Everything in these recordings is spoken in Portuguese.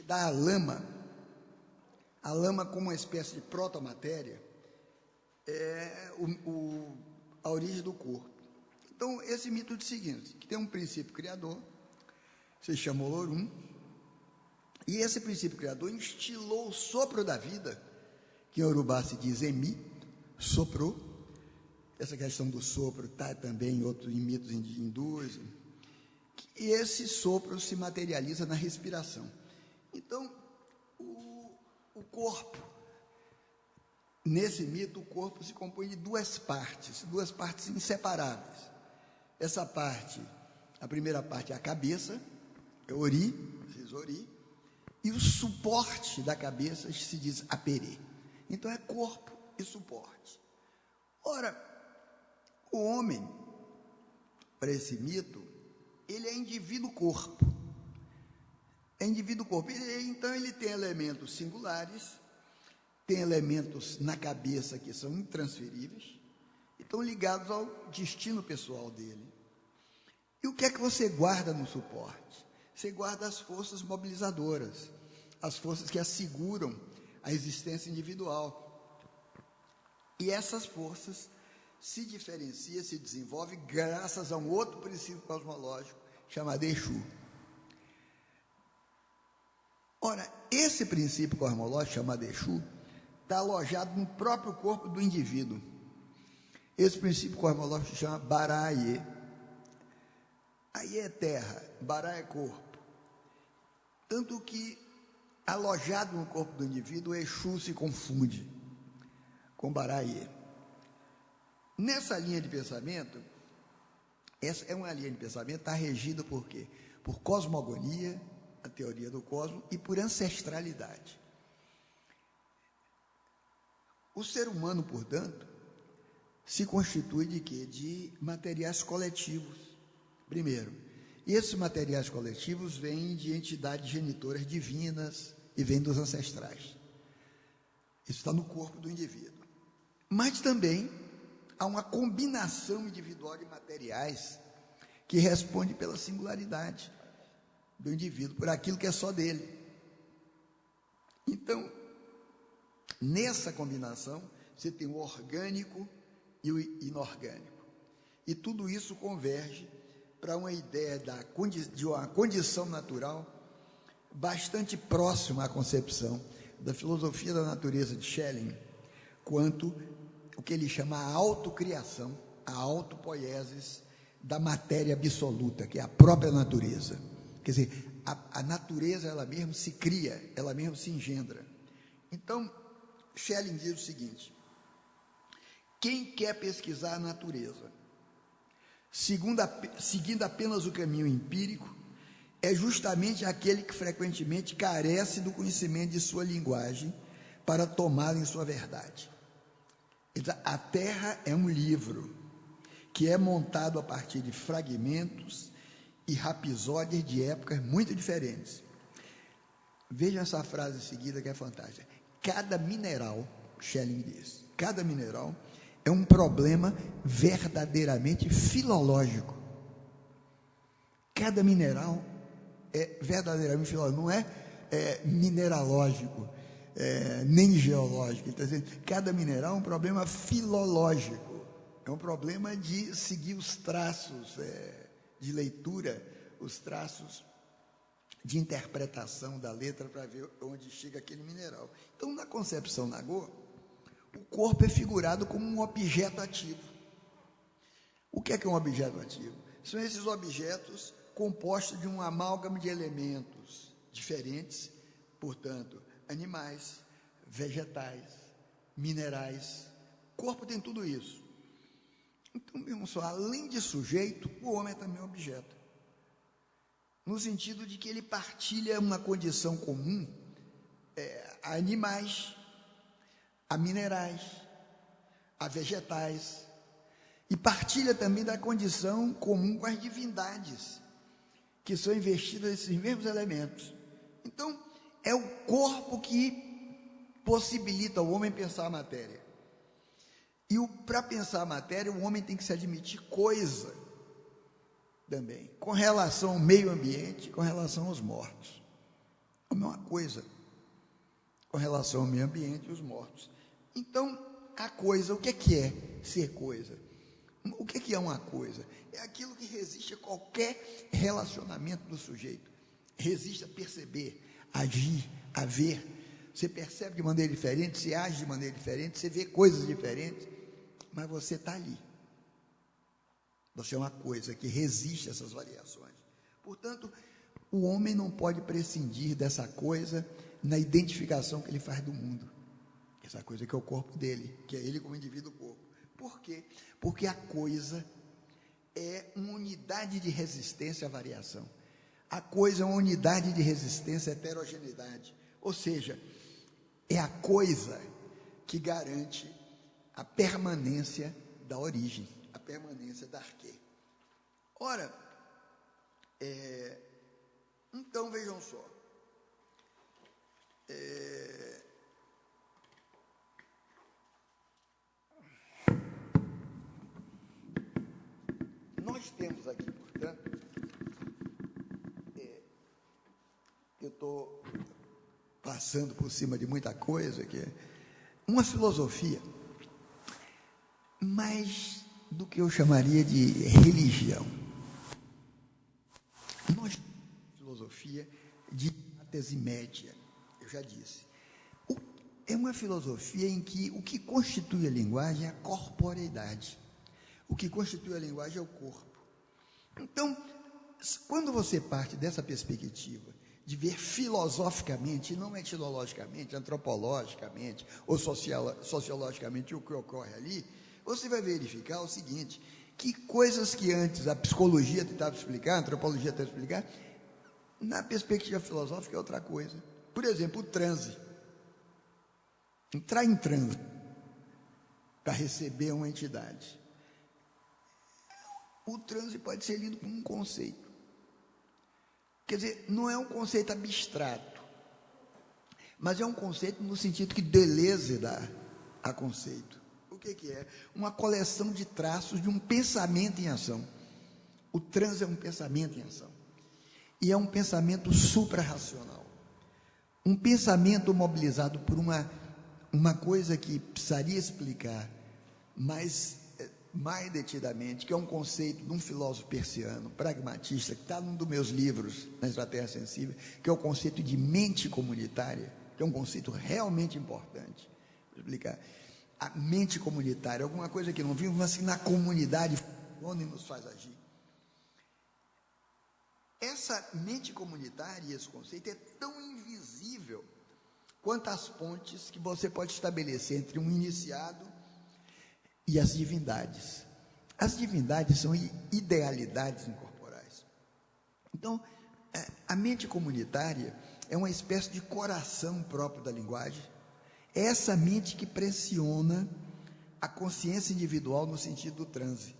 da a lama como uma espécie de protomatéria, é a origem do corpo. Então, esse mito diz o seguinte, que tem um princípio criador, se chama Olorum, e esse princípio criador instilou o sopro da vida, que em Yorubá se diz Emi, soprou. Essa questão do sopro está também em outros mitos hindus, e esse sopro se materializa na respiração. Então, o corpo, nesse mito, o corpo se compõe de duas partes inseparáveis. Essa parte, a primeira parte é a cabeça, é Ori, se diz Ori, e o suporte da cabeça se diz Aperê. Então é corpo e suporte. Ora, o homem, para esse mito, ele é indivíduo-corpo. É indivíduo-corpo. Então ele tem elementos singulares, tem elementos na cabeça que são intransferíveis, e estão ligados ao destino pessoal dele. E o que é que você guarda no suporte? Você guarda as forças mobilizadoras, as forças que asseguram a existência individual. E essas forças se diferenciam, se desenvolvem graças a um outro princípio cosmológico chamado Exu. Ora, esse princípio cosmológico chamado Exu está alojado no próprio corpo do indivíduo. Esse princípio cosmológico se chama Baraye. Aí é terra, Bará é corpo. Tanto que, alojado no corpo do indivíduo, o Exu se confunde com Baraye. Nessa linha de pensamento, essa é uma linha de pensamento, está regida por quê? Por cosmogonia, a teoria do cosmos, e por ancestralidade. O ser humano, portanto, se constitui de quê? De materiais coletivos, primeiro. E esses materiais coletivos vêm de entidades genitoras divinas e vêm dos ancestrais. Isso está no corpo do indivíduo. Mas também há uma combinação individual de materiais que responde pela singularidade do indivíduo, por aquilo que é só dele. Então, nessa combinação, você tem o orgânico e o inorgânico. E tudo isso converge para uma ideia de uma condição natural bastante próxima à concepção da filosofia da natureza de Schelling, quanto o que ele chama a autocriação, a autopoiesis da matéria absoluta, que é a própria natureza. Quer dizer, a natureza, ela mesma se cria, ela mesma se engendra. Então, Schelling diz o seguinte: quem quer pesquisar a natureza, seguindo apenas o caminho empírico, é justamente aquele que frequentemente carece do conhecimento de sua linguagem para tomá-la em sua verdade. A Terra é um livro que é montado a partir de fragmentos e rapisódias de épocas muito diferentes. Vejam essa frase seguida que é fantástica. Cada mineral, Schelling diz, cada mineral é um problema verdadeiramente filológico. Cada mineral é verdadeiramente filológico, não é mineralógico, nem geológico. Então, cada mineral é um problema filológico, é um problema de seguir os traços de leitura, os traços de interpretação da letra para ver onde chega aquele mineral. Então, na concepção Nagô, o corpo é figurado como um objeto ativo. O que é um objeto ativo? São esses objetos compostos de um amálgama de elementos diferentes, portanto, animais, vegetais, minerais. O corpo tem tudo isso. Então, mesmo só, além de sujeito, o homem é também objeto. No sentido de que ele partilha uma condição comum a animais, a minerais, a vegetais, e partilha também da condição comum com as divindades, que são investidas nesses mesmos elementos. Então, é o corpo que possibilita ao homem pensar a matéria. E para pensar a matéria, o homem tem que se admitir coisa também, com relação ao meio ambiente, com relação aos mortos. coisa com relação ao meio ambiente e os mortos. Então, a coisa, o que é ser coisa? O que é uma coisa? É aquilo que resiste a qualquer relacionamento do sujeito. Resiste a perceber, agir, a ver. Você percebe de maneira diferente, você age de maneira diferente, você vê coisas diferentes, mas você está ali. Você é uma coisa que resiste a essas variações. Portanto, o homem não pode prescindir dessa coisa na identificação que ele faz do mundo. Essa coisa que é o corpo dele, que é ele como indivíduo corpo. Por quê? Porque a coisa é uma unidade de resistência à variação. A coisa é uma unidade de resistência à heterogeneidade. Ou seja, é a coisa que garante a permanência da origem, a permanência da arquê. Ora, então vejam só, nós temos aqui, portanto, eu estou passando por cima de muita coisa, que é uma filosofia mais do que eu chamaria de religião. Nós temos filosofia de tese média, eu já disse. É uma filosofia em que o que constitui a linguagem é a corporeidade. O que constitui a linguagem é o corpo. Então, quando você parte dessa perspectiva de ver filosoficamente, não etnologicamente, antropologicamente ou sociologicamente o que ocorre ali, você vai verificar o seguinte, que coisas que antes a psicologia tentava explicar, a antropologia tentava explicar, na perspectiva filosófica é outra coisa. Por exemplo, o transe. Entrar em transe para receber uma entidade. O transe pode ser lido como um conceito. Quer dizer, não é um conceito abstrato, mas é um conceito no sentido que Deleuze dá a conceito. O que é? Uma coleção de traços de um pensamento em ação. O transe é um pensamento em ação. E é um pensamento suprarracional. Um pensamento mobilizado por uma coisa que precisaria explicar mais detidamente, que é um conceito de um filósofo persiano, pragmatista, que está num dos meus livros, na Estratégia Sensível, que é o conceito de mente comunitária, que é um conceito realmente importante. Vou explicar. A mente comunitária, alguma coisa que não vimos, mas assim, na comunidade, onde nos faz agir. Essa mente comunitária e esse conceito é tão invisível quanto as pontes que você pode estabelecer entre um iniciado e as divindades. As divindades são idealidades incorporais. Então, a mente comunitária é uma espécie de coração próprio da linguagem. É essa mente que pressiona a consciência individual no sentido do transe.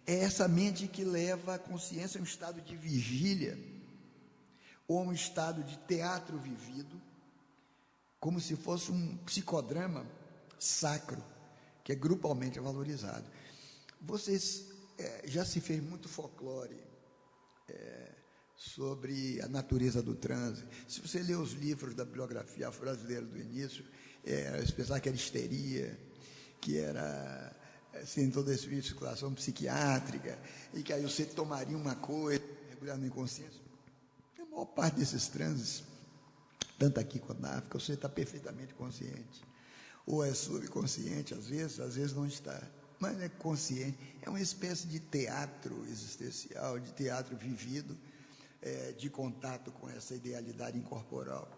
É essa mente que leva a consciência a um estado de vigília ou a um estado de teatro vivido, como se fosse um psicodrama sacro, que é grupalmente valorizado. Vocês, já se fez muito folclore sobre a natureza do transe. Se você ler os livros da bibliografia afro-brasileira do início, pensar que era histeria, que era sem toda essa circulação psiquiátrica, e que aí você tomaria uma coisa, mergulhar no inconsciente. A maior parte desses transes, tanto aqui quanto na África, você está perfeitamente consciente. Ou é subconsciente, às vezes não está, mas é consciente. É uma espécie de teatro existencial, de teatro vivido, de contato com essa idealidade incorporal,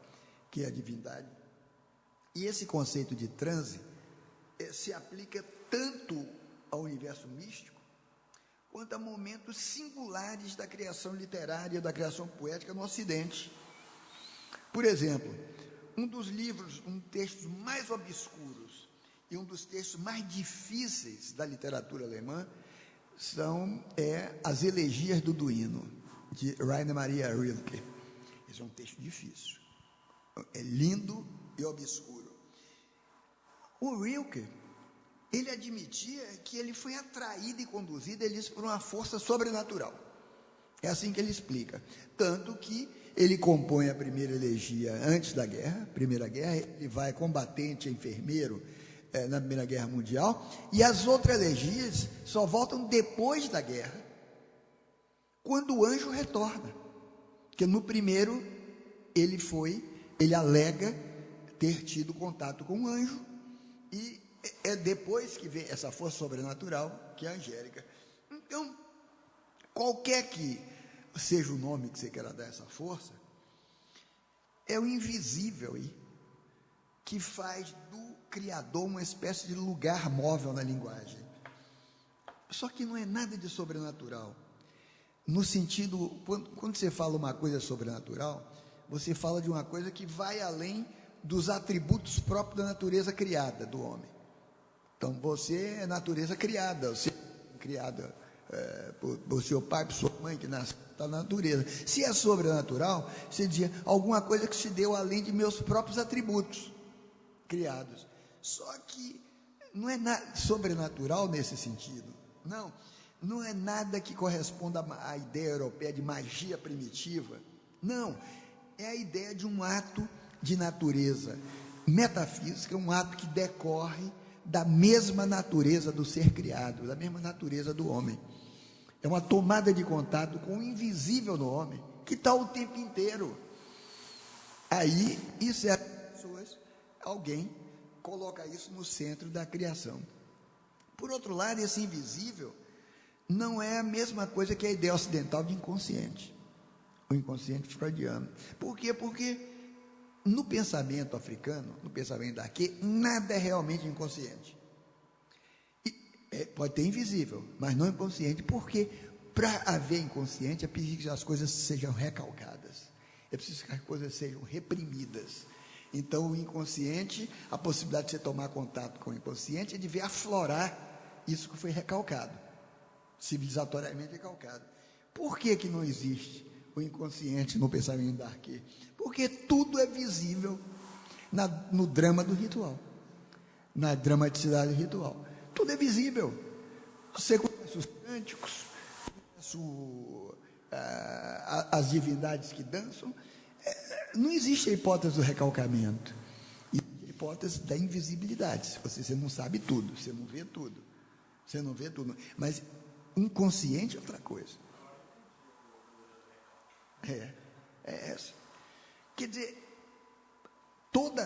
que é a divindade. E esse conceito de transe se aplica tanto ao universo místico, quanto a momentos singulares da criação literária, da criação poética no Ocidente. Por exemplo, um dos textos mais obscuros e um dos textos mais difíceis da literatura alemã são as Elegias do Duino, de Rainer Maria Rilke. Esse é um texto difícil, é lindo e obscuro. O Rilke, ele admitia que ele foi atraído e conduzido, ele disse, por uma força sobrenatural. É assim que ele explica. Tanto que ele compõe a primeira elegia antes da guerra, Primeira Guerra, ele vai combatente, enfermeiro na Primeira Guerra Mundial, e as outras elegias só voltam depois da guerra, quando o anjo retorna. Porque no primeiro ele alega ter tido contato com um anjo, e é depois que vem essa força sobrenatural, que é a angélica. Então, qualquer que seja o nome que você queira dar a essa força, é o invisível aí, que faz do Criador uma espécie de lugar móvel na linguagem. Só que não é nada de sobrenatural. No sentido, quando você fala uma coisa sobrenatural, você fala de uma coisa que vai além dos atributos próprios da natureza criada do homem. Então, você é natureza criada, você é criada por seu pai, por sua mãe, que nasceu da natureza. Se é sobrenatural, você dizia alguma coisa que se deu além de meus próprios atributos criados. Só que não é nada sobrenatural nesse sentido. Não é nada que corresponda à ideia europeia de magia primitiva. Não, é a ideia de um ato de natureza metafísica, um ato que decorre da mesma natureza do ser criado, da mesma natureza do homem. É uma tomada de contato com o invisível no homem, que está o tempo inteiro. Aí, isso é pessoas, alguém coloca isso no centro da criação. Por outro lado, esse invisível não é a mesma coisa que a ideia ocidental de inconsciente, o inconsciente freudiano. Por quê? Porque no pensamento africano, no pensamento daqui, nada é realmente inconsciente. Pode ter invisível, mas não inconsciente, porque para haver inconsciente é preciso que as coisas sejam recalcadas, é preciso que as coisas sejam reprimidas. Então, o inconsciente, a possibilidade de você tomar contato com o inconsciente é de ver aflorar isso que foi recalcado, civilizatoriamente recalcado. Por que não existe o inconsciente no pensamento da Arquê? Porque tudo é visível no drama do ritual, na dramaticidade do ritual. Tudo é visível. Você conhece os cânticos, as divindades que dançam. Não existe a hipótese do recalcamento, existe a hipótese da invisibilidade. Você não sabe tudo, você não vê tudo, mas inconsciente é outra coisa. É essa. Quer dizer, toda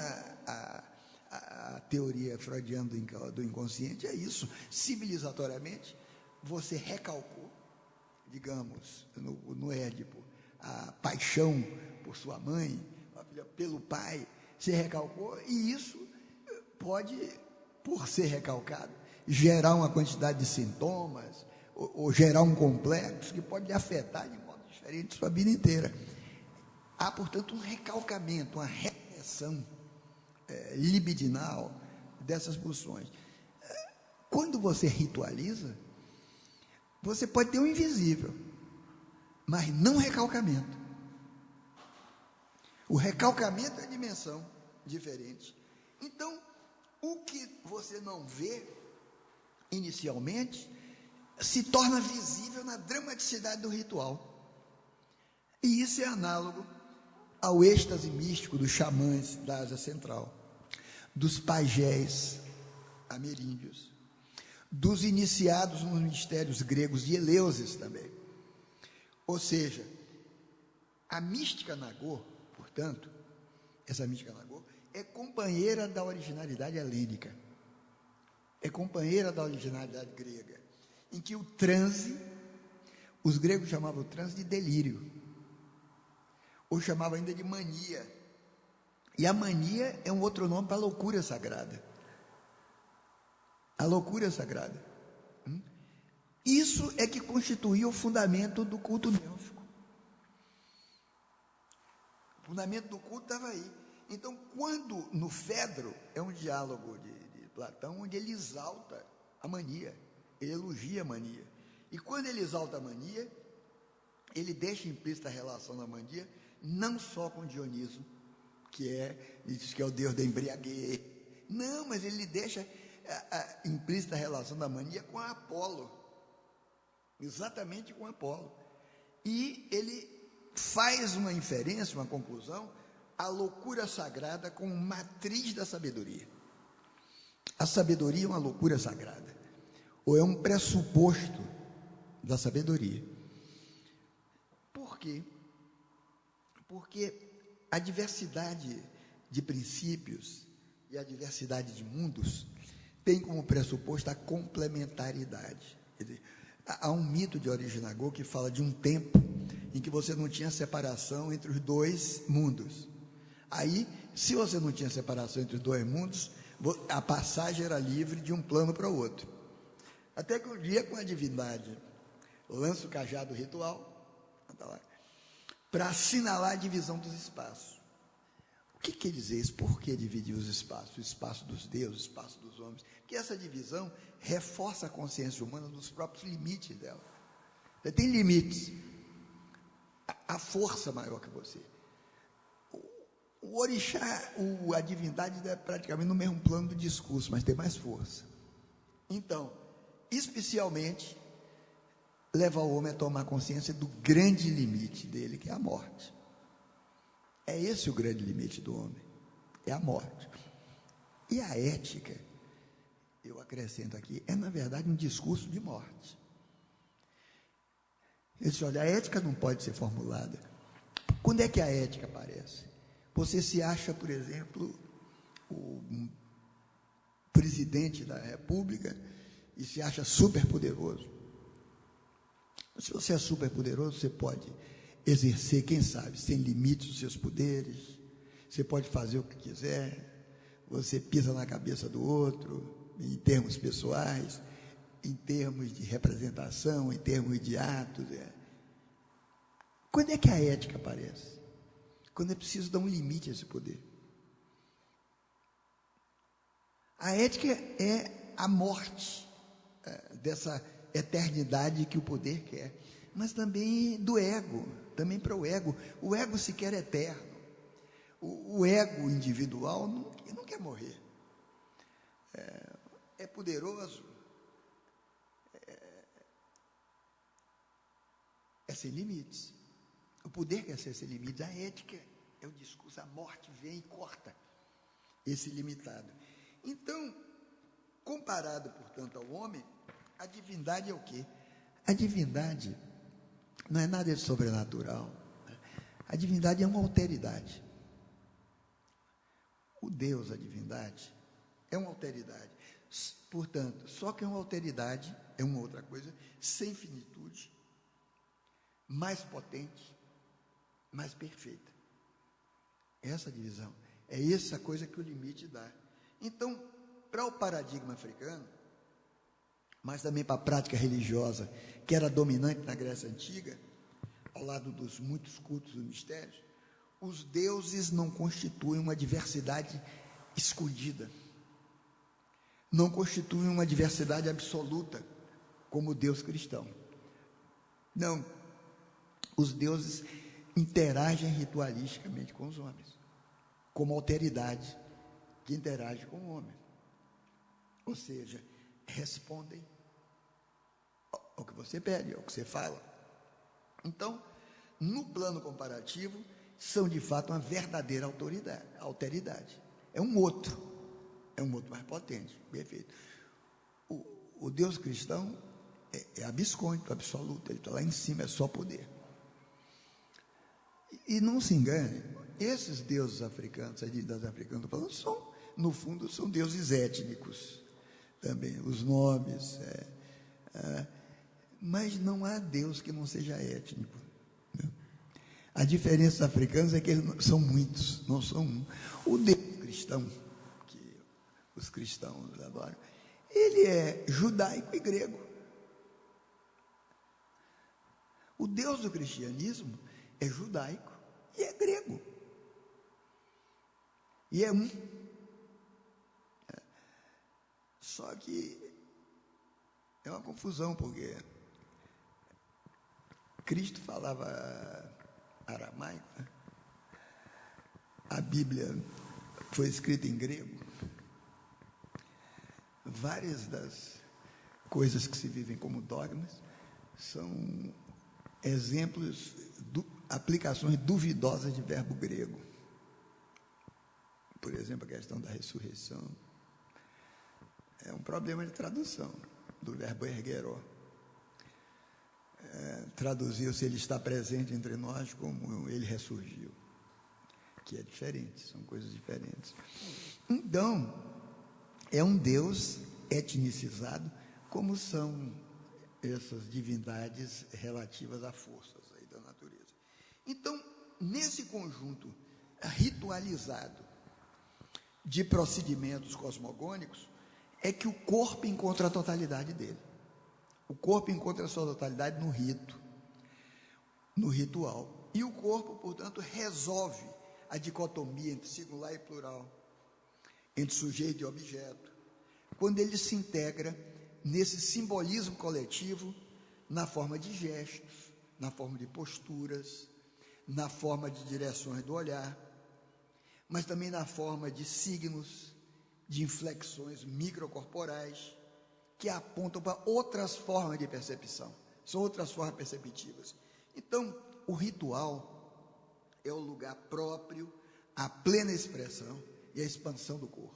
a teoria freudiana do inconsciente é isso. Civilizatoriamente, você recalcou, digamos, no Édipo, a paixão por sua mãe, pelo pai, você recalcou, e isso pode, por ser recalcado, gerar uma quantidade de sintomas, ou gerar um complexo que pode lhe afetar de modo diferente sua vida inteira. Há, portanto, um recalcamento, uma repressão libidinal dessas pulsões. Quando você ritualiza, você pode ter o invisível, mas não recalcamento. O recalcamento é dimensão diferente. Então, o que você não vê inicialmente se torna visível na dramaticidade do ritual. E isso é análogo ao êxtase místico dos xamãs da Ásia Central, dos pajés ameríndios, dos iniciados nos mistérios gregos de Eleusis também. Ou seja, a mística Nagô, portanto, essa mística Nagô é companheira da originalidade helênica, é companheira da originalidade grega, em que o transe, os gregos chamavam o transe de delírio, ou chamavam ainda de mania. E a mania é um outro nome para a loucura sagrada. A loucura sagrada. Isso é que constituía o fundamento do culto délfico. O fundamento do culto estava aí. Então, quando no Fedro, é um diálogo de Platão, onde ele exalta a mania, ele elogia a mania. E quando ele exalta a mania, ele deixa implícita a relação da mania, não só com Dioniso, diz que é o deus da embriaguez. Não, mas ele deixa a implícita relação da mania com Apolo, exatamente com Apolo. E ele faz uma inferência, uma conclusão, a loucura sagrada como matriz da sabedoria. A sabedoria é uma loucura sagrada, ou é um pressuposto da sabedoria. Por quê? Porque a diversidade de princípios e a diversidade de mundos tem como pressuposto a complementaridade. Quer dizer, há um mito de Origenagô que fala de um tempo em que você não tinha separação entre os dois mundos. Aí, se você não tinha separação entre os dois mundos, a passagem era livre de um plano para o outro. Até que um dia, com a divindade, lança o cajado ritual para assinalar a divisão dos espaços. O que quer dizer isso? Por que dividir os espaços? O espaço dos deuses, o espaço dos homens. Porque essa divisão reforça a consciência humana dos próprios limites dela. Você tem limites. A força maior que você. O orixá, a divindade é praticamente no mesmo plano do discurso, mas tem mais força. Então, especialmente, leva o homem a tomar consciência do grande limite dele, que é a morte. É esse o grande limite do homem, é a morte. E a ética, eu acrescento aqui, é na verdade um discurso de morte. Ele diz, olha, a ética não pode ser formulada. Quando é que a ética aparece? Você se acha, por exemplo, o presidente da República e se acha super poderoso. Se você é super poderoso, você pode exercer, quem sabe, sem limites os seus poderes, você pode fazer o que quiser, você pisa na cabeça do outro, em termos pessoais, em termos de representação, em termos de atos. Quando é que a ética aparece? Quando é preciso dar um limite a esse poder. A ética é a morte dessa eternidade que o poder quer, mas também do ego, também para o ego. O ego se quer eterno. O ego individual não quer morrer. É poderoso, é sem limites. O poder quer ser sem limites. A ética é o discurso, a morte vem e corta esse limitado. Então, comparado, portanto, ao homem, a divindade é o quê? A divindade não é nada de sobrenatural. A divindade é uma alteridade. O Deus, a divindade, é uma alteridade. Portanto, só que é uma alteridade, é uma outra coisa, sem finitude, mais potente, mais perfeita. Essa divisão, é essa coisa que o limite dá. Então, para o paradigma africano, mas também para a prática religiosa, que era dominante na Grécia Antiga, ao lado dos muitos cultos e mistérios, os deuses não constituem uma diversidade escondida, não constituem uma diversidade absoluta, como o Deus cristão. Não, os deuses interagem ritualisticamente com os homens, como alteridade que interage com o homem. Ou seja, respondem ao que você pede, ao que você fala. Então, no plano comparativo, são de fato uma verdadeira alteridade. É um outro mais potente, perfeito. O Deus cristão é abscôndito, absoluto, ele está lá em cima, é só poder. E não se engane, esses deuses africanos, as divindades africanas, no fundo, são deuses étnicos também, os nomes, mas não há Deus que não seja étnico. Né? A diferença dos africanos é que eles são muitos, não são um. O Deus cristão, que os cristãos adoram, ele é judaico e grego. O Deus do cristianismo é judaico e é grego. E é um. Só que é uma confusão, porque Cristo falava aramaico, né? A Bíblia foi escrita em grego. Várias das coisas que se vivem como dogmas são exemplos aplicações duvidosas de verbo grego. Por exemplo, a questão da ressurreição. É um problema de tradução do verbo ergueró. Traduziu-se ele está presente entre nós como ele ressurgiu, que é diferente, são coisas diferentes. Então, é um Deus etnicizado, como são essas divindades relativas a forças aí da natureza. Então, nesse conjunto ritualizado de procedimentos cosmogônicos, é que o corpo encontra a totalidade dele. O corpo encontra a sua totalidade no rito, no ritual. E o corpo, portanto, resolve a dicotomia entre singular e plural, entre sujeito e objeto, quando ele se integra nesse simbolismo coletivo, na forma de gestos, na forma de posturas, na forma de direções do olhar, mas também na forma de signos, de inflexões microcorporais, que apontam para outras formas de percepção, são outras formas perceptivas. Então, o ritual é o lugar próprio, a plena expressão e a expansão do corpo.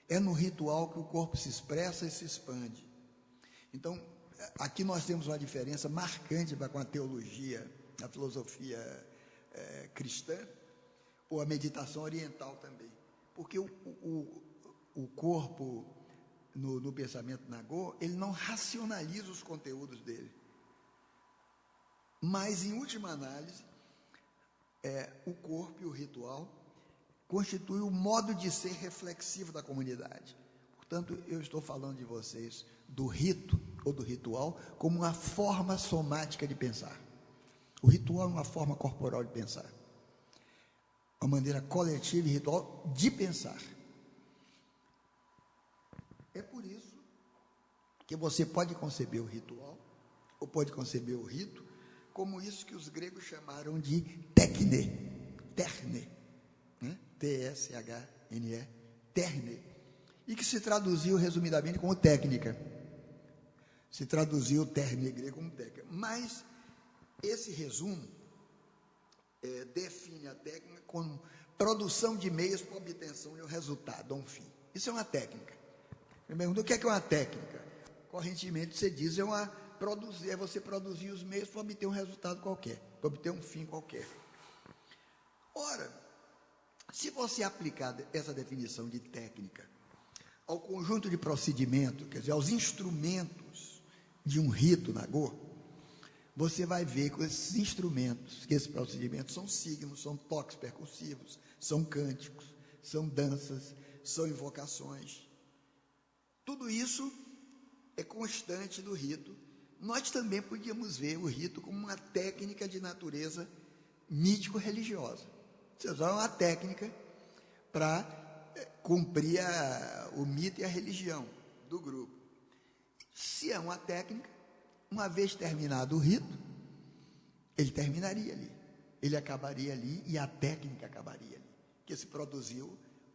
É no ritual que o corpo se expressa e se expande. Então, aqui nós temos uma diferença marcante com a teologia, a filosofia cristã, ou a meditação oriental também. Porque o corpo, no pensamento Nagô, ele não racionaliza os conteúdos dele. Mas, em última análise, o corpo e o ritual constituem o modo de ser reflexivo da comunidade. Portanto, eu estou falando de vocês do rito ou do ritual como uma forma somática de pensar. O ritual é uma forma corporal de pensar, uma maneira coletiva e ritual de pensar. É por isso que você pode conceber o ritual, ou pode conceber o rito, como isso que os gregos chamaram de terne, né? T-S-H-N-E, terne, e que se traduziu resumidamente como técnica. Se traduziu o terne grego como técnica. Mas esse resumo define a técnica como produção de meios para obtenção de um resultado, um fim. Isso é uma técnica. Eu pergunto, o que é uma técnica? Correntemente você diz, é você produzir os meios para obter um resultado qualquer, para obter um fim qualquer. Ora, se você aplicar essa definição de técnica ao conjunto de procedimento, quer dizer, aos instrumentos de um rito Nagô, você vai ver que esses instrumentos, que esses procedimentos são signos, são toques percussivos, são cânticos, são danças, são invocações. Tudo isso é constante do rito. Nós também podíamos ver o rito como uma técnica de natureza mítico-religiosa. Você usa uma técnica para cumprir o mito e a religião do grupo. Se é uma técnica, uma vez terminado o rito, ele terminaria ali, ele acabaria ali e a técnica acabaria ali, que se produziu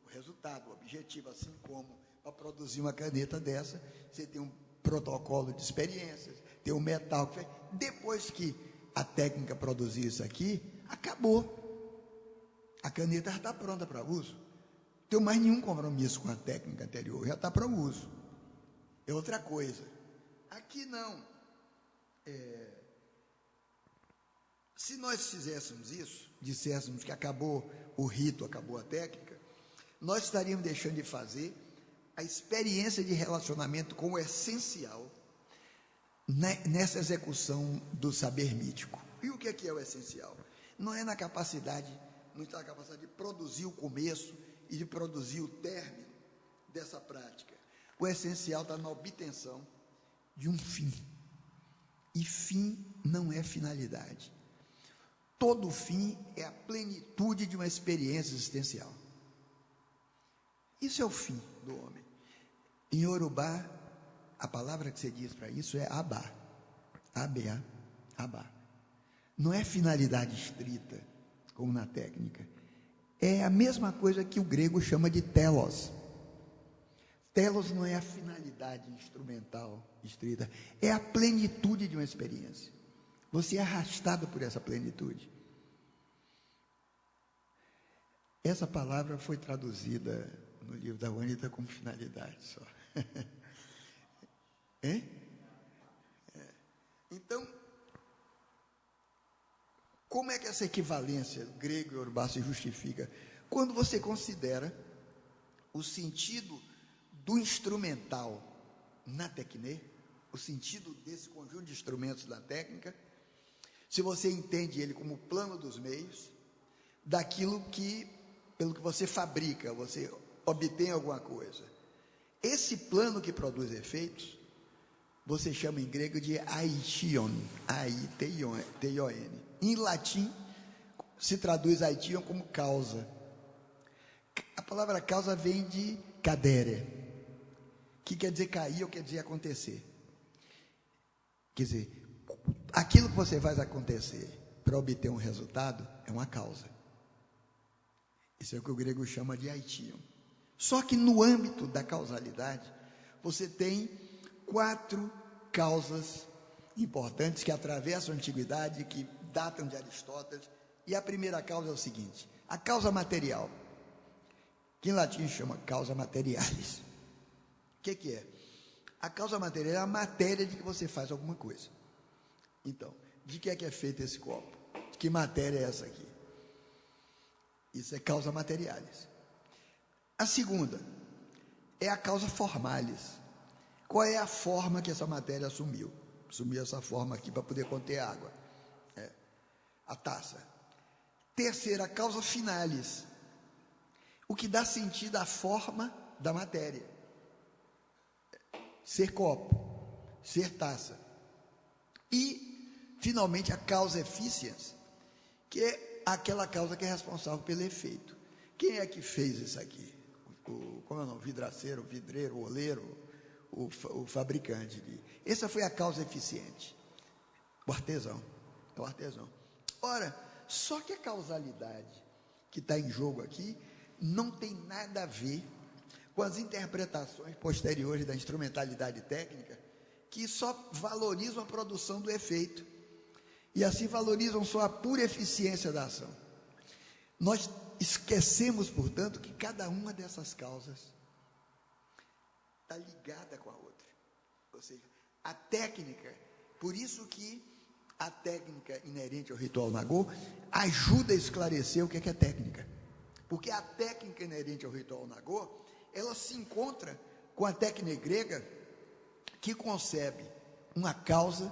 o resultado, o objetivo, assim como para produzir uma caneta dessa, você tem um protocolo de experiências, tem um metal. Depois que a técnica produziu isso aqui, acabou. A caneta já está pronta para uso. Não tem mais nenhum compromisso com a técnica anterior, já está para o uso. É outra coisa. Aqui não. Se nós fizéssemos isso, disséssemos que acabou o rito, acabou a técnica, nós estaríamos deixando de fazer a experiência de relacionamento com o essencial nessa execução do saber mítico. E o que é o essencial? Não é na capacidade, não está na capacidade de produzir o começo e de produzir o término dessa prática. O essencial está na obtenção de um fim. E fim não é finalidade. Todo fim é a plenitude de uma experiência existencial. Isso é o fim do homem. Em Yorubá, a palavra que você diz para isso é Abá. A-B-A, Abá. Não é finalidade estrita, como na técnica. É a mesma coisa que o grego chama de telos. Telos não é a finalidade instrumental estrita, é a plenitude de uma experiência. Você é arrastado por essa plenitude. Essa palavra foi traduzida no livro da Juanita como finalidade só. Hein? Então, como é que essa equivalência grego e urubá se justifica? Quando você considera o sentido do instrumental na tecne, o sentido desse conjunto de instrumentos da técnica, se você entende ele como plano dos meios, daquilo que, pelo que você fabrica, você obtém alguma coisa. Esse plano que produz efeitos, você chama em grego de aition, A-I-T-I-O-N. Em latim, se traduz aition como causa. A palavra causa vem de cadere, que quer dizer cair ou quer dizer acontecer. Quer dizer, aquilo que você faz acontecer para obter um resultado é uma causa. Isso é o que o grego chama de aition. Só que no âmbito da causalidade, você tem 4 causas importantes que atravessam a antiguidade, que datam de Aristóteles. E a primeira causa é o seguinte: a causa material, que em latim chama causa materialis. O que é? A causa material é a matéria de que você faz alguma coisa. Então, de que é feito esse copo? De que matéria é essa aqui? Isso é causa materialis. A segunda é a causa formalis. Qual é a forma que essa matéria assumiu? Assumiu essa forma aqui para poder conter água. A taça. Terceira, a causa finalis. O que dá sentido à forma da matéria. Ser copo, ser taça. E, finalmente, a causa efficiens, que é aquela causa que é responsável pelo efeito. Quem é que fez isso aqui? Como é o nome? Vidraceiro, vidreiro, oleiro, o fabricante. Essa foi a causa eficiente. O artesão. É o artesão. Ora, só que a causalidade que está em jogo aqui não tem nada a ver com as interpretações posteriores da instrumentalidade técnica, que só valorizam a produção do efeito e assim valorizam só a pura eficiência da ação. Nós esquecemos, portanto, que cada uma dessas causas está ligada com a outra. Ou seja, a técnica, por isso que a técnica inerente ao ritual Nagô ajuda a esclarecer o que é técnica. Porque a técnica inerente ao ritual Nagô, ela se encontra com a técnica grega, que concebe uma causa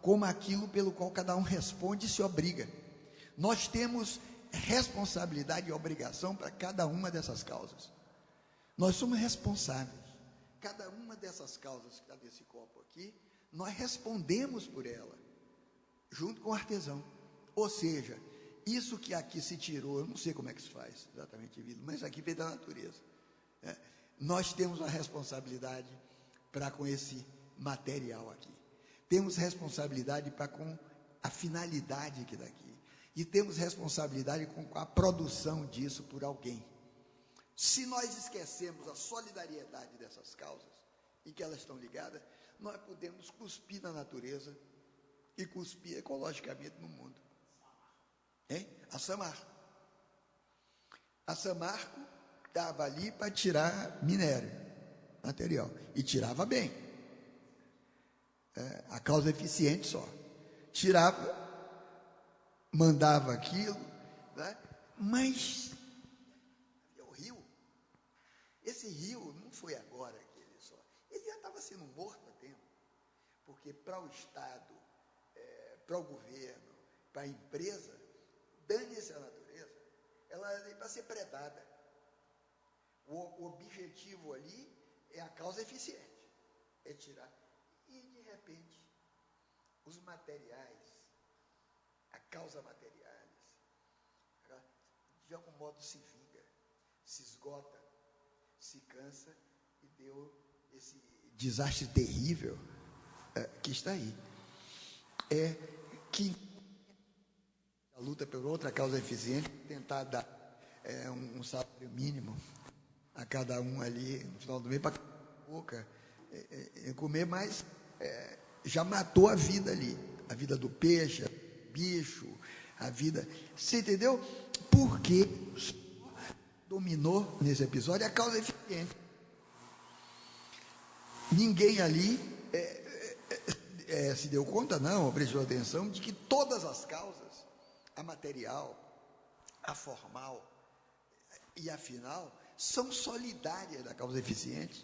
como aquilo pelo qual cada um responde e se obriga. Nós temos responsabilidade e obrigação para cada uma dessas causas. Nós somos responsáveis. Cada uma dessas causas que está nesse copo aqui, nós respondemos por ela, junto com o artesão. Ou seja, isso que aqui se tirou, eu não sei como é que se faz exatamente, mas aqui veio da natureza. Nós temos uma responsabilidade para com esse material aqui. Temos responsabilidade para com a finalidade que daqui. E temos responsabilidade com a produção disso por alguém. Se nós esquecemos a solidariedade dessas causas e que elas estão ligadas, nós podemos cuspir na natureza e cuspir ecologicamente no mundo. A Samarco. A Samarco estava ali para tirar minério, material, e tirava bem. A causa eficiente só. Tirava, mandava aquilo, né? Mas o rio, esse rio não foi agora que ele só, ele já estava sendo morto há tempo, porque para o Estado, para o governo, para a empresa, dane-se a natureza, ela é para ser predada. O objetivo ali é a causa eficiente, é tirar. E de repente, os materiais, a causa materiais, de algum modo se vinga, se esgota, se cansa e deu esse desastre terrível que está aí. Que a luta por outra causa eficiente, tentar dar um salário mínimo a cada um ali no final do mês para boca comer, mas já matou a vida ali, a vida do peixe, bicho, a vida, você entendeu? Porque dominou nesse episódio é a causa eficiente. Ninguém ali se deu conta, não, prestou atenção, de que todas as causas, a material, a formal e a final, são solidárias da causa eficiente.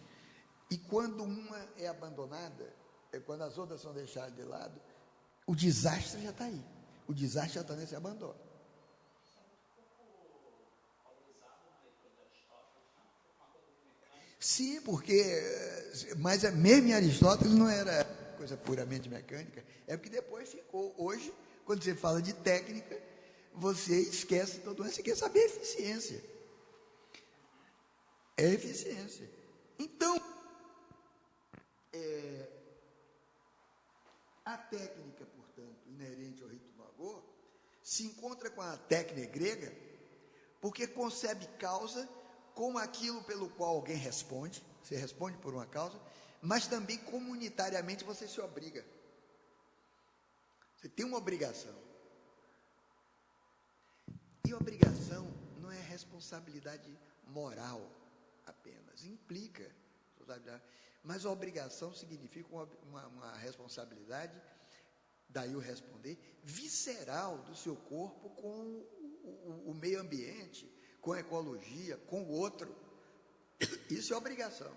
E quando uma é abandonada, quando as outras são deixadas de lado, o desastre já está aí. O desastre já está nesse abandono. Sim, porque, mas mesmo em Aristóteles não era coisa puramente mecânica, é porque depois ficou. Hoje, quando você fala de técnica, você esquece todo mundo, você quer saber a eficiência. É eficiência. Então, a técnica, portanto, inerente ao rito do agor, se encontra com a técnica grega, porque concebe causa como aquilo pelo qual alguém responde, você responde por uma causa, mas também comunitariamente você se obriga. Você tem uma obrigação. E obrigação não é responsabilidade moral apenas, implica responsabilidade, mas a obrigação significa uma responsabilidade, daí o responder, visceral do seu corpo com o meio ambiente, com a ecologia, com o outro. Isso é obrigação.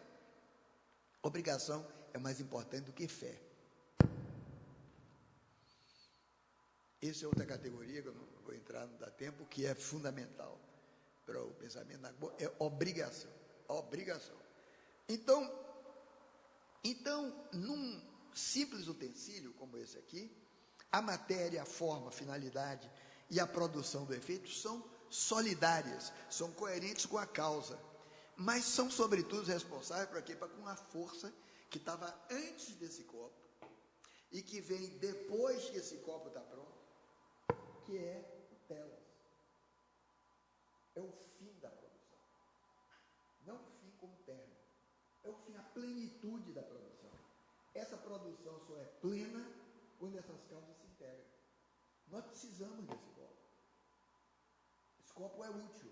Obrigação é mais importante do que fé. Essa é outra categoria, que eu não vou entrar, não dá tempo, que é fundamental para o pensamento, é obrigação. Obrigação. Então, num simples utensílio como esse aqui, a matéria, a forma, a finalidade e a produção do efeito são solidárias, são coerentes com a causa, mas são sobretudo responsáveis para quê? Para com a força que estava antes desse copo e que vem depois que esse copo está pronto, que é o telos. É o fim da produção. Não o fim como termo. É o fim, a plenitude da produção. Essa produção só é plena quando essas causas se integram. Nós precisamos desse copo. Esse copo é útil.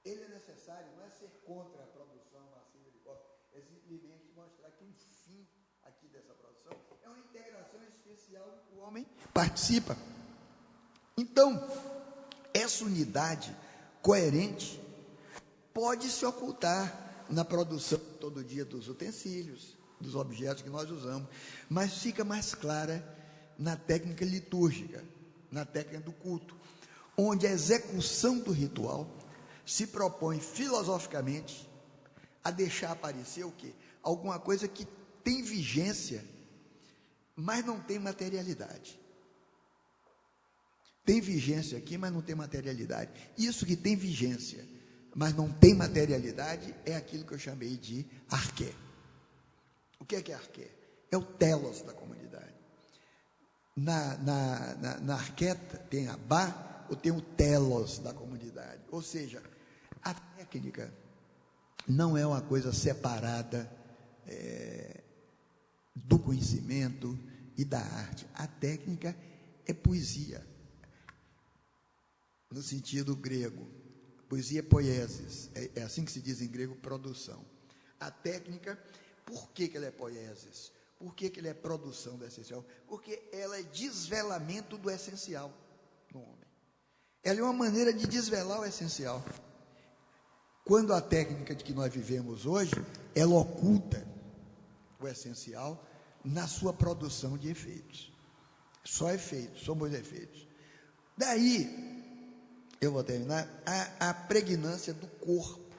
Ele é necessário, não é ser contra a produção massiva de copo, é simplesmente mostrar que o fim aqui dessa produção é uma integração especial que o homem participa. Então, essa unidade coerente pode se ocultar na produção todo dia dos utensílios, dos objetos que nós usamos, mas fica mais clara na técnica litúrgica, na técnica do culto, onde a execução do ritual se propõe filosoficamente a deixar aparecer o quê? Alguma coisa que tem vigência, mas não tem materialidade. Tem vigência aqui, mas não tem materialidade. Isso que tem vigência, mas não tem materialidade, é aquilo que eu chamei de arqué. O que é arqué? É o telos da comunidade. Na arqué tem a bá, ou tem o telos da comunidade. Ou seja, a técnica não é uma coisa separada do conhecimento e da arte. A técnica é poesia, no sentido grego. Poesia é poiesis, é assim que se diz em grego, produção. A técnica, por que ela é poiesis? Por que ela é produção do essencial? Porque ela é desvelamento do essencial no homem. Ela é uma maneira de desvelar o essencial. Quando a técnica de que nós vivemos hoje, ela oculta o essencial na sua produção de efeitos. Só efeitos, só bons efeitos. Daí, eu vou terminar, a pregnância do corpo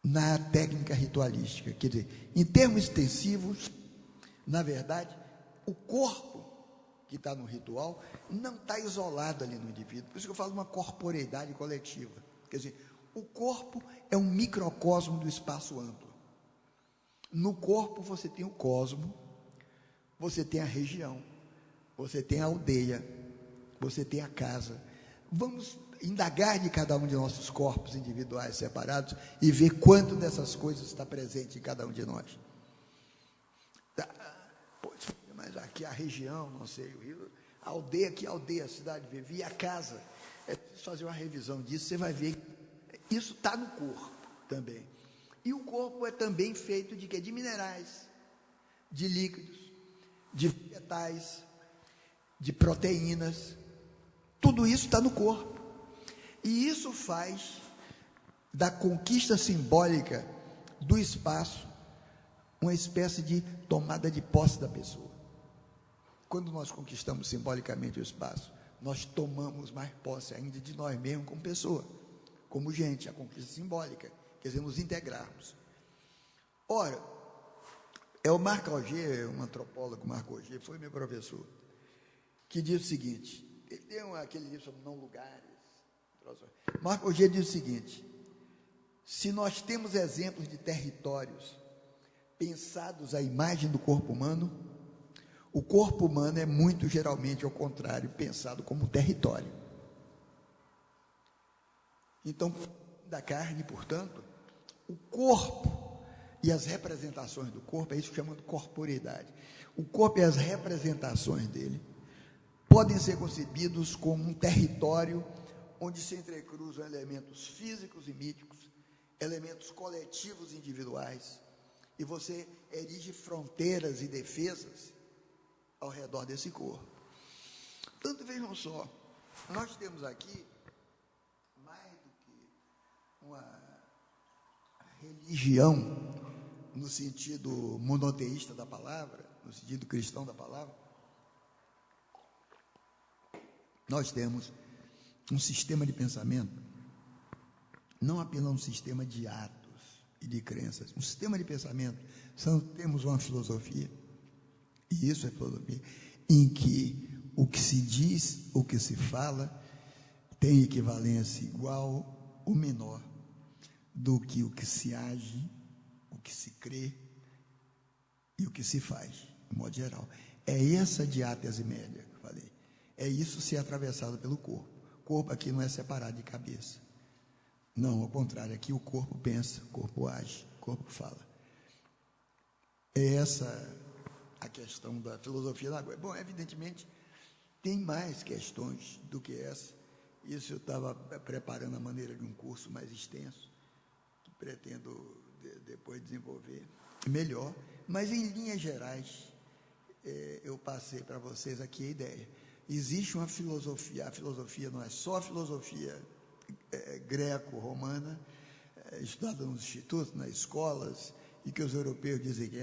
na técnica ritualística. Quer dizer, em termos extensivos, na verdade, o corpo que está no ritual não está isolado ali no indivíduo. Por isso que eu falo de uma corporeidade coletiva. Quer dizer, o corpo é um microcosmo do espaço amplo. No corpo você tem o cosmo, você tem a região, você tem a aldeia, você tem a casa. Vamos indagar de cada um de nossos corpos individuais separados e ver quanto dessas coisas está presente em cada um de nós. Mas aqui a região, não sei, o Rio, a aldeia, aqui a aldeia, a cidade vivia, a casa. É preciso fazer uma revisão disso, você vai ver Isso está no corpo também. E o corpo é também feito de quê? De minerais, de líquidos, de vegetais, de proteínas. Tudo isso está no corpo. E isso faz da conquista simbólica do espaço uma espécie de tomada de posse da pessoa. Quando nós conquistamos simbolicamente o espaço, nós tomamos mais posse ainda de nós mesmos como pessoa, como gente, a conquista simbólica, quer dizer, nos integrarmos. Ora, é o Marc Augé, um antropólogo, Marc Augé, foi meu professor, que diz o seguinte, ele tem aquele livro sobre não lugares. Marc Augé diz o seguinte: se nós temos exemplos de territórios pensados à imagem do corpo humano, o corpo humano é muito geralmente, ao contrário, pensado como território. Então, da carne, portanto, o corpo e as representações do corpo, é isso que chamamos de corporeidade. O corpo e as representações dele podem ser concebidos como um território onde se entrecruzam elementos físicos e míticos, elementos coletivos e individuais, e você erige fronteiras e defesas ao redor desse corpo. Portanto, vejam só, nós temos aqui mais do que uma religião no sentido monoteísta da palavra, no sentido cristão da palavra, nós temos um sistema de pensamento, não apenas um sistema de atos e de crenças, um sistema de pensamento, temos uma filosofia, e isso é filosofia, em que o que se diz, o que se fala, tem equivalência igual ou menor do que o que se age, o que se crê e o que se faz, de modo geral. É essa diátese média que eu falei. É isso ser atravessado pelo corpo. O corpo aqui não é separado de cabeça. Não, ao contrário, aqui o corpo pensa, o corpo age, o corpo fala. É essa a questão da filosofia da água. Bom, evidentemente, tem mais questões do que essa. Isso eu estava preparando a maneira de um curso mais extenso, que pretendo depois desenvolver melhor. Mas, em linhas gerais, eu passei para vocês aqui a ideia. Existe uma filosofia, a filosofia não é só a filosofia greco-romana, estudada nos institutos, nas escolas, e que os europeus dizem que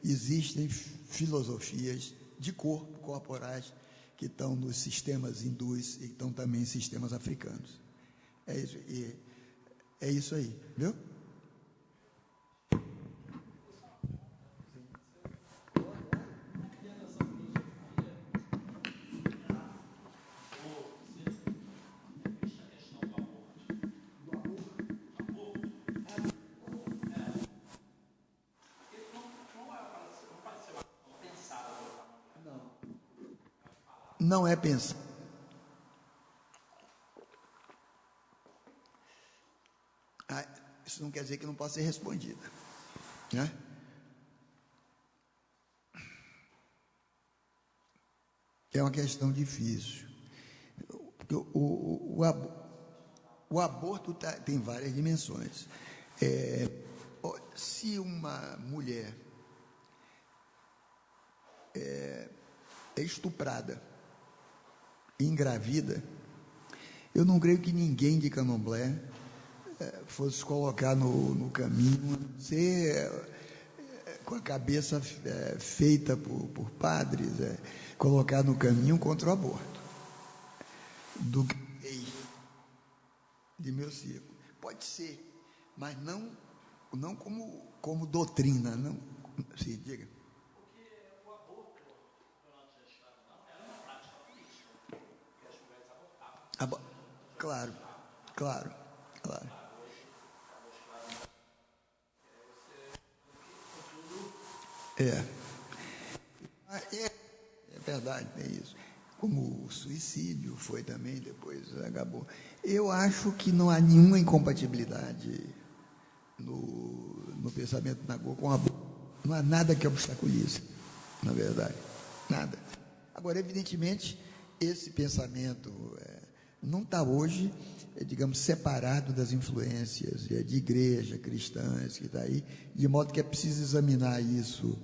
existem filosofias de corpo, corporais, que estão nos sistemas hindus e estão também em sistemas africanos. É isso aí, viu? Não é pensar. Isso não quer dizer que não possa ser respondida, né? É uma questão difícil. O aborto tem várias dimensões. Se uma mulher é estuprada, engravida, eu não creio que ninguém de Candomblé fosse colocar no caminho, ser com a cabeça feita por padres, colocar no caminho contra o aborto, do de meu círculo. Pode ser, mas não como doutrina, não. Se diga. Claro. É verdade, tem isso. Como o suicídio foi também, depois acabou. Eu acho que não há nenhuma incompatibilidade no pensamento da Nagô com a aborto. Não há nada que obstaculize, na verdade. Nada. Agora, evidentemente, esse pensamento não está hoje digamos, separado das influências de igreja cristãs que está aí, de modo que é preciso examinar isso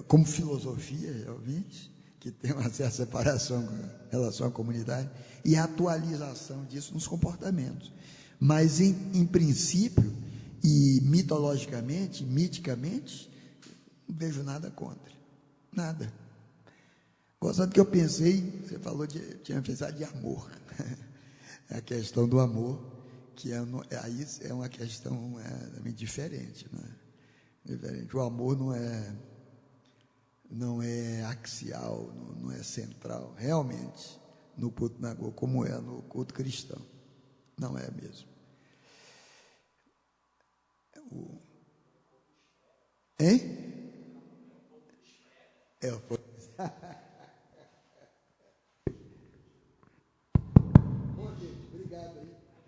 como filosofia, realmente, que tem uma certa separação com relação à comunidade, e a atualização disso nos comportamentos. Mas, em princípio, e mitologicamente, miticamente, não vejo nada contra. Nada. Gostando que eu pensei, você falou tinha pensado de amor. A questão do amor, que aí é uma questão também diferente, né? Diferente. O amor não é axial, não é central, realmente, no culto na rua, como é no culto cristão. Não é mesmo. Hein?